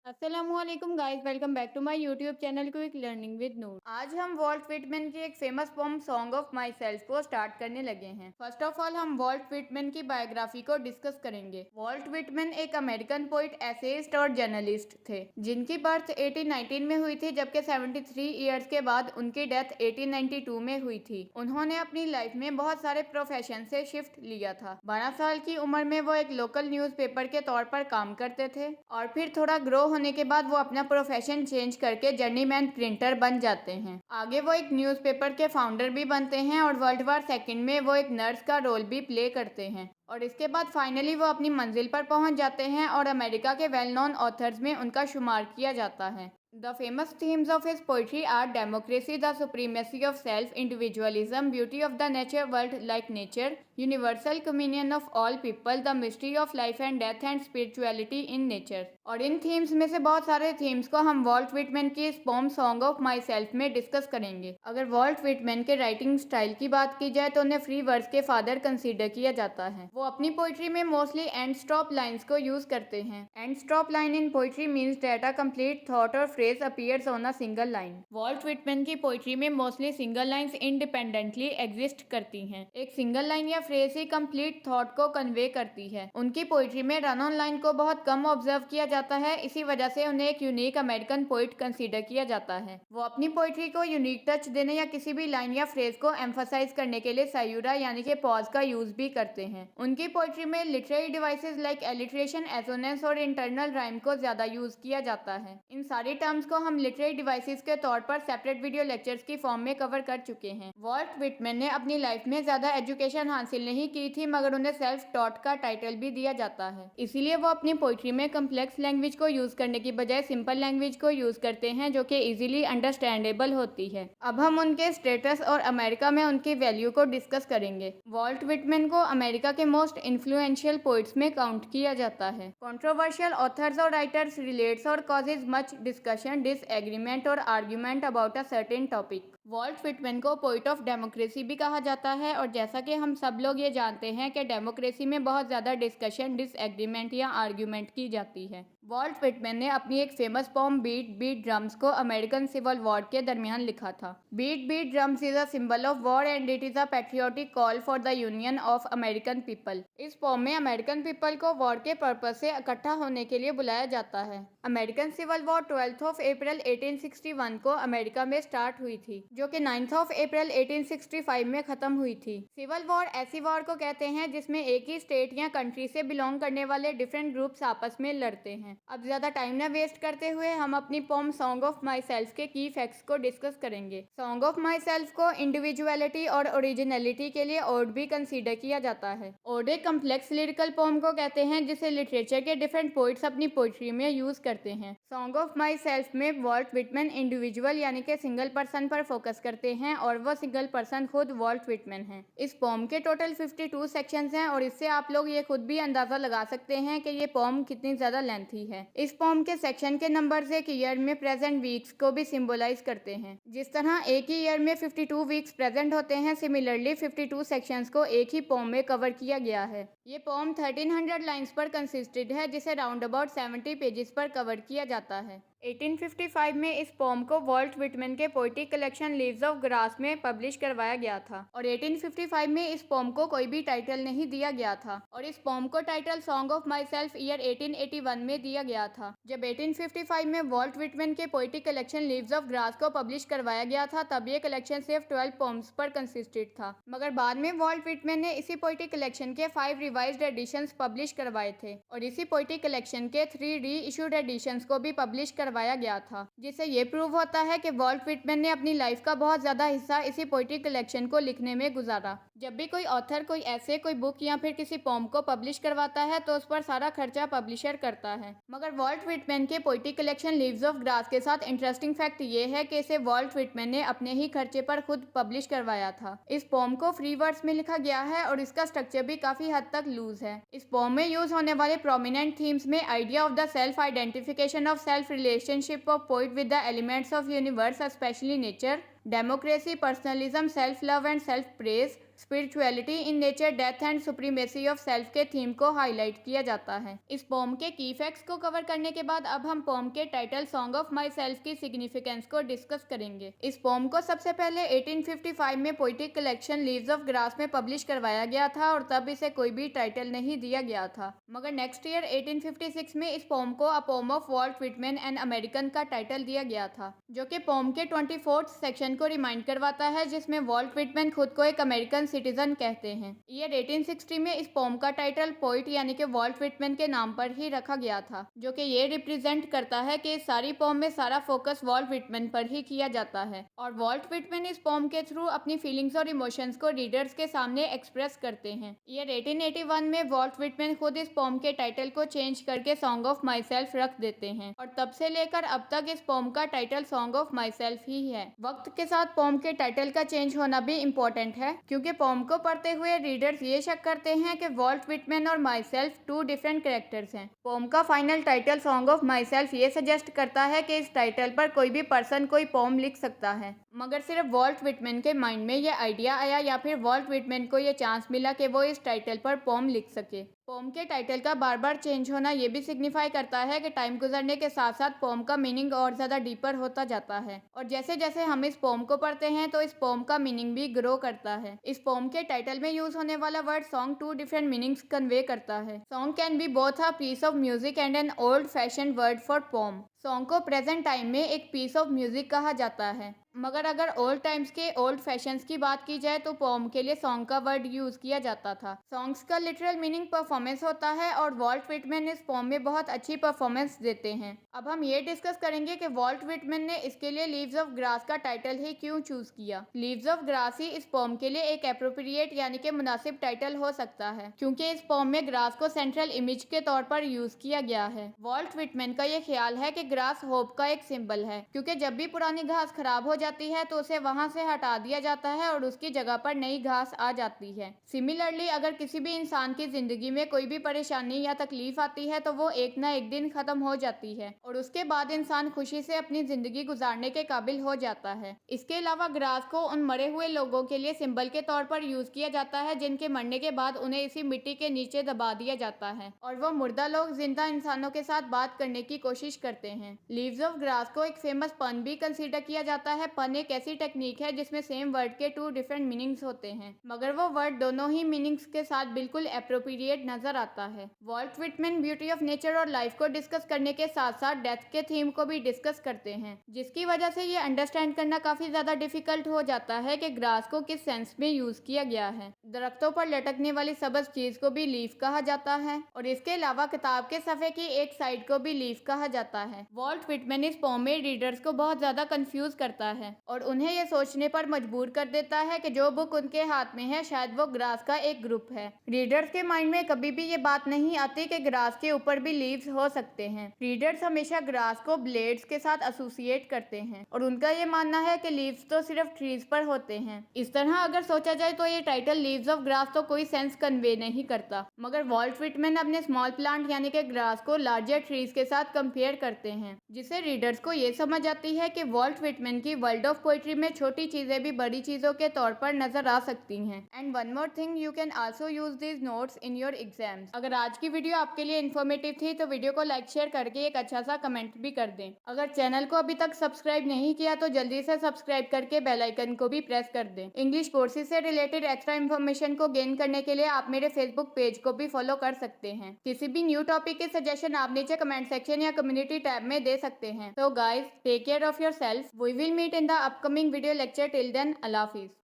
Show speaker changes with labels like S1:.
S1: अस्सलामुअलैकुम guys, welcome back to my YouTube channel quick learning with Noor. आज हम Walt Whitman की एक famous poem song of my self को स्टार्ट करने लगे हैं। फर्स्ट ऑफ ऑल हम वॉल्ट व्हिटमैन की बायोग्राफी को डिस्कस करेंगे। वॉल्ट व्हिटमैन एक अमेरिकन पोइट, एसेइस्ट और जर्नलिस्ट थे जिनकी बर्थ 1819 में हुई थी, जबकि 73 ईयर्स के बाद उनकी डेथ 1892 में हुई थी। उन्होंने अपनी लाइफ में बहुत सारे प्रोफेशन से शिफ्ट लिया था। 12 साल की उम्र में वो एक लोकल न्यूज़पेपर के तौर पर काम करते थे और फिर थोड़ा ग्रो होने के बाद वो अपना प्रोफेशन चेंज करके जर्नीमैन प्रिंटर बन जाते हैं। आगे वो एक न्यूज़पेपर के फाउंडर भी बनते हैं और वर्ल्ड वार सेकंड में वो एक नर्स का रोल भी प्ले करते हैं। और इसके बाद फाइनली वो अपनी मंजिल पर पहुंच जाते हैं और अमेरिका के वेल नोन ऑथर्स में उनका शुमार किया जाता है। The famous themes of his poetry are democracy, the supremacy of self, individualism, beauty of the nature world like nature, universal communion of all people, the mystery of life and death and spirituality in nature। और इन themes में से बहुत सारे themes को हम Walt Whitman की इस poem song of my self में डिस्कस करेंगे। अगर वॉल्ट व्हिटमैन के राइटिंग स्टाइल की बात की जाए तो उन्हें फ्री वर्ड्स के फादर कंसीडर किया जाता है। वो अपनी पोइट्री में मोस्टली एंड स्टॉप लाइन्स को यूज करते हैं। End stop line in poetry means that a complete thought और phrase appears on a single line. Walt Whitman की पोइट्री में mostly single lines independently exist करती हैं। एक सिंगल लाइन या फ्रेज ही कंप्लीट थॉट को कन्वे करती है। उनकी पोइट्री में रन ऑन लाइन को बहुत कम ऑब्जर्व किया जाता है, इसी वजह से उन्हें एक यूनिक अमेरिकन पोइट कंसीडर किया जाता है। वो अपनी पोइट्री को यूनिक टच देने या किसी भी लाइन या फ्रेज को एम्फसाइज करने के लिए सायूरा यानी कि पॉज का यूज भी करते हैं। उनकी पोइट्री में literary devices like alliteration, assonance और इंटरनल राइम को ज्यादा यूज किया जाता है। इन सारी टर्म्स को हम लिटरेरी डिवाइसेस के तौर पर सेपरेट वीडियो लेक्चर्स की फॉर्म में कवर कर चुके हैं। वॉल्ट व्हिटमैन ने अपनी लाइफ में ज्यादा एजुकेशन हासिल नहीं की थी, मगर उन्हें सेल्फ टॉट का टाइटल भी दिया जाता है। इसीलिए वो अपनी पोइट्री में कम्प्लेक्स लैंग्वेज को यूज करने की बजाय सिंपल लैंग्वेज को यूज करते हैं, जो कि इजीली अंडरस्टैंडेबल होती है। अब हम उनके स्टेटस और अमेरिका में उनकी वैल्यू को डिस्कस करेंगे। वॉल्ट व्हिटमैन को अमेरिका के मोस्ट इन्फ्लुएंशियल पोइट्स में काउंट किया जाता है। कंट्रोवर्शियल ऑथर्स और राइटर्स रिलेट्स और कॉजेज मच डिस्कशन, डिसएग्रीमेंट और argument about a certain topic. Walt Whitman को पोइट ऑफ डेमोक्रेसी भी कहा जाता है और जैसा कि हम सब लोग ये जानते हैं कि डेमोक्रेसी में बहुत ज़्यादा डिस्कशन, डिसएग्रीमेंट या आर्ग्यूमेंट की जाती है। वॉल्ट व्हिटमैन ने अपनी एक famous poem beat beat drums को अमेरिकन सिविल वॉर के दरमियान लिखा था। Beat beat drums is a symbol of war and it is a patriotic call for the union of American people. इस पोम में अमेरिकन पीपल को war के purpose से इकट्ठा होने के लिए बुलाया जाता है। अमेरिकन सिविल वॉर 12 अप्रैल 1861 को अमेरिका में स्टार्ट हुई थी, जो कि 9 अप्रैल 1865 में खत्म हुई थी। सिविल वॉर ऐसी वॉर को कहते हैं जिसमें एक ही स्टेट या कंट्री से बिलोंग करने वाले डिफरेंट ग्रुप्स आपस में लड़ते हैं। अब ज्यादा टाइम न वेस्ट करते हुए हम अपनी poem song of my self के की फैक्ट्स को डिस्कस करेंगे। सॉन्ग ऑफ माई सेल्फ को इंडिविजुअलिटी और ओरिजिनलिटी के लिए ओड भी कंसीडर किया जाता है। ओड एक कम्प्लेक्स लिरिकल पोम को कहते हैं जिसे लिटरेचर के डिफरेंट पोइट्स अपनी पोइट्री में यूज करते हैं। सॉन्ग ऑफ माई सेल्फ में वॉल्ट व्हिटमैन इंडिविजुअल यानी कि सिंगल पर्सन पर फोकस करते हैं और वह सिंगल पर्सन खुद वॉल्ट व्हिटमैन है। इस पोम के टोटल 52 सेक्शंस हैं और इससे आप लोग ये खुद भी अंदाजा लगा सकते हैं कि ये पोम कितनी ज्यादा लेंथी है। इस पोम के सेक्शन के नंबर्स एक ईयर में प्रेजेंट वीक्स को भी सिंबलाइज करते हैं। जिस तरह एक ही ईयर में 52 वीक्स प्रेजेंट होते हैं, सिमिलरली 52 सेक्शंस को एक ही पोम में कवर किया गया है। ये पोम 1300 लाइन्स पर कंसिस्टेड है, जिसे राउंड अबाउट 70 पेजेस पर कवर किया जाता है। 1855 में इस पोम को वॉल्ट व्हिटमैन के poetry collection leaves of grass में पब्लिश करवाया गया था और 1855 में इस पोम को कोई भी टाइटल नहीं दिया गया था और इस पोम को title song of my self year 1881 में दिया गया था। जब 1855 में वॉल्ट व्हिटमैन के poetry collection leaves of grass को पब्लिश करवाया गया था, तब ये कलेक्शन सिर्फ 12 पोम्स पर कंसिस्टेड था, मगर बाद में वॉल्ट व्हिटमैन ने इसी पोइट्री कलेक्शन के 5 रिवाइज्ड एडिशंस पब्लिश करवाए थे और इसी पोइट्री कलेक्शन के 3 री इशूड एडिशंस को भी पब्लिश करवाया गया था, जिससे ये प्रूव होता है कि वॉल्ट व्हिटमैन ने अपनी लाइफ का बहुत ज्यादा हिस्सा इसी पोइट्री कलेक्शन को लिखने में गुजारा। जब भी कोई ऑथर कोई ऐसे कोई बुक या फिर किसी पोम को पब्लिश करवाता है तो उस पर सारा खर्चा पब्लिशर करता है, मगर वॉल्ट व्हिटमैन के poetry collection leaves of grass के साथ इंटरेस्टिंग फैक्ट ये है कि इसे वॉल्ट व्हिटमैन ने अपने ही खर्चे पर खुद पब्लिश करवाया था। इस पोम को फ्री वर्ड्स में लिखा गया है और इसका स्ट्रक्चर भी काफी हद तक लूज है। इस पोम में यूज होने वाले प्रोमिनेंट थीम्स में idea of the self, identification of self, relationship of poet with the elements of universe especially nature, democracy, personalism, self love and self praise, spirituality in nature, death and supremacy of self के theme को highlight किया जाता है। इस pome के की facts को cover करने के बाद अब हम पोम के title song of my self की सिग्निफिकेंस को डिस्कस करेंगे। इस पोम को सबसे पहले 1855 में poetic collection leaves of grass में पब्लिश करवाया गया था और तब इसे कोई भी टाइटल नहीं दिया गया था, मगर नेक्स्ट ईयर 1856 में इस पोम को a poem of Walt Whitman an American का टाइटल दिया गया था, जो कि पोम के 24th सेक्शन को रिमाइंड करवाता है, जिसमें वॉल्ट व्हिटमैन खुद को एक अमेरिकन सिटीजन कहते हैं। ईयर 1860 में इस पोम का टाइटल पोइट यानी कि वॉल्ट व्हिटमैन के नाम पर ही रखा गया था, जो कि ये रिप्रेजेंट करता है कि इस सारी पोम में सारा फोकस वॉल्ट व्हिटमैन पर ही किया जाता है और वॉल्ट व्हिटमैन इस पोम के थ्रू अपनी फीलिंग्स और इमोशंस को रीडर्स के सामने एक्सप्रेस करते हैं। ईयर 1881 में वॉल्ट व्हिटमैन खुद इस पोम के टाइटल को चेंज करके सॉन्ग ऑफ माई सेल्फ रख देते हैं और तब से लेकर अब तक इस पोम का title song of my self ही है। वक्त के साथ पोम के टाइटल का चेंज होना भी इम्पोर्टेंट है, क्योंकि पोम को पढ़ते हुए रीडर्स ये शक करते हैं कि वॉल्ट व्हिटमैन और myself two different characters हैं। पोम का final title song of my self ये सजेस्ट करता है कि इस टाइटल पर कोई भी पर्सन कोई पोम लिख सकता है, मगर सिर्फ वॉल्ट व्हिटमैन के माइंड में ये आइडिया आया या फिर वॉल्ट व्हिटमैन को ये चांस मिला कि वो इस टाइटल पर पोम लिख सके। पोम के टाइटल का बार बार चेंज होना ये भी सिग्निफाई करता है कि टाइम गुजरने के साथ साथ पोम का मीनिंग और ज़्यादा डीपर होता जाता है और जैसे जैसे हम इस पोम को पढ़ते हैं तो इस पोम का मीनिंग भी ग्रो करता है। इस पोम के टाइटल में यूज होने वाला word song two different meanings convey करता है। Song can be both a piece of music and an old fashion word for poem. Song को प्रेजेंट टाइम में एक पीस ऑफ म्यूजिक कहा जाता है, मगर अगर ओल्ड टाइम्स के ओल्ड फैशंस की बात की जाए तो पोम के लिए सॉन्ग का वर्ड यूज किया जाता था। सॉन्ग्स का लिटरल मीनिंग परफॉर्मेंस होता है और वॉल्ट व्हिटमैन इस पोम में बहुत अच्छी परफॉर्मेंस देते हैं। अब हम ये डिस्कस करेंगे कि वॉल्ट व्हिटमैन ने इसके लिए लीव्स ऑफ ग्रास का टाइटल ही क्यों चूज किया। लीव्स ऑफ ग्रास ही इस पोम के लिए एक एप्रोप्रिएट यानी कि मुनासिब टाइटल हो सकता है, क्योंकि इस पोम में ग्रास को सेंट्रल इमेज के तौर पर यूज किया गया है। वॉल्ट व्हिटमैन का ये ख्याल है कि ग्रास होप का एक सिंबल है, क्योंकि जब भी पुरानी घास खराब हो जाती है तो उसे वहां से हटा दिया जाता है और उसकी जगह पर नई घास आ जाती है। सिमिलरली अगर किसी भी इंसान की जिंदगी में कोई भी परेशानी या तकलीफ आती है तो वो एक ना एक दिन खत्म हो जाती है और उसके बाद इंसान खुशी से अपनी जिंदगी गुजारने के काबिल हो जाता है। इसके अलावा ग्रास को उन मरे हुए लोगों के लिए सिंबल के तौर पर यूज किया जाता है जिनके मरने के बाद उन्हें इसी मिट्टी के नीचे दबा दिया जाता है और वो मुर्दा लोग जिंदा इंसानों के साथ बात करने की कोशिश करते हैं। लीव्स ऑफ ग्रास को एक फेमस पन भी कंसीडर किया जाता है। पन एक ऐसी टेक्निक है जिसमें सेम वर्ड के टू डिफरेंट मीनिंग्स होते हैं, मगर वो वर्ड दोनों ही मीनिंग्स के साथ बिल्कुल एप्रोप्रिएट नजर आता है। Walt Whitman beauty of nature और लाइफ को डिस्कस करने के साथ साथ डेथ के थीम को भी डिस्कस करते हैं, जिसकी वजह से ये अंडरस्टैंड करना काफी ज्यादा डिफिकल्ट हो जाता है कि ग्रास को किस सेंस में यूज किया गया है। दरख्तों पर लटकने वाली सबज चीज को भी लीफ कहा जाता है और इसके अलावा किताब के सफे की एक साइड को भी लीफ कहा जाता है। वॉल्ट व्हिटमैन इस पोम में रीडर्स को बहुत ज्यादा कंफ्यूज करता है और उन्हें ये सोचने पर मजबूर कर देता है कि जो बुक उनके हाथ में है शायद वो ग्रास का एक ग्रुप है। रीडर्स के माइंड में कभी भी ये बात नहीं आती कि ग्रास के ऊपर भी लीव्स हो सकते हैं। रीडर्स हमेशा ग्रास को ब्लेड्स के साथ एसोसिएट करते हैं और उनका ये मानना है कि लीव्स तो सिर्फ ट्रीज पर होते हैं। इस तरह अगर सोचा जाए तो ये टाइटल लीव्स ऑफ ग्रास तो कोई सेंस कन्वे नहीं करता, मगर वॉल्ट व्हिटमैन अपने स्मॉल प्लांट यानी कि ग्रास को लार्जर ट्रीज के साथ कंपेयर करते हैं, जिससे रीडर्स को ये समझ आती है कि वॉल्ट व्हिटमैन की वर्ल्ड ऑफ पोएट्री में छोटी चीजें भी बड़ी चीजों के तौर पर नजर आ सकती हैं। And one more thing, you can also use these notes in your exams. अगर आज की वीडियो आपके लिए इन्फॉर्मेटिव थी तो वीडियो को लाइक शेयर करके एक अच्छा सा कमेंट भी कर दें। अगर चैनल को अभी तक सब्सक्राइब नहीं किया तो जल्दी से सब्सक्राइब करके बेल आइकन को भी प्रेस कर दें। इंग्लिश कोर्सेज से रिलेटेड एक्स्ट्रा इन्फॉर्मेशन को गेन करने के लिए आप मेरे फेसबुक पेज को भी फॉलो कर सकते हैं। किसी भी न्यू टॉपिक के सजेशन आप नीचे कमेंट सेक्शन या कम्युनिटी टैब में दे सकते हैं। तो guys, take care of yourself. We will meet in the upcoming video lecture. Till then, Allah Hafiz.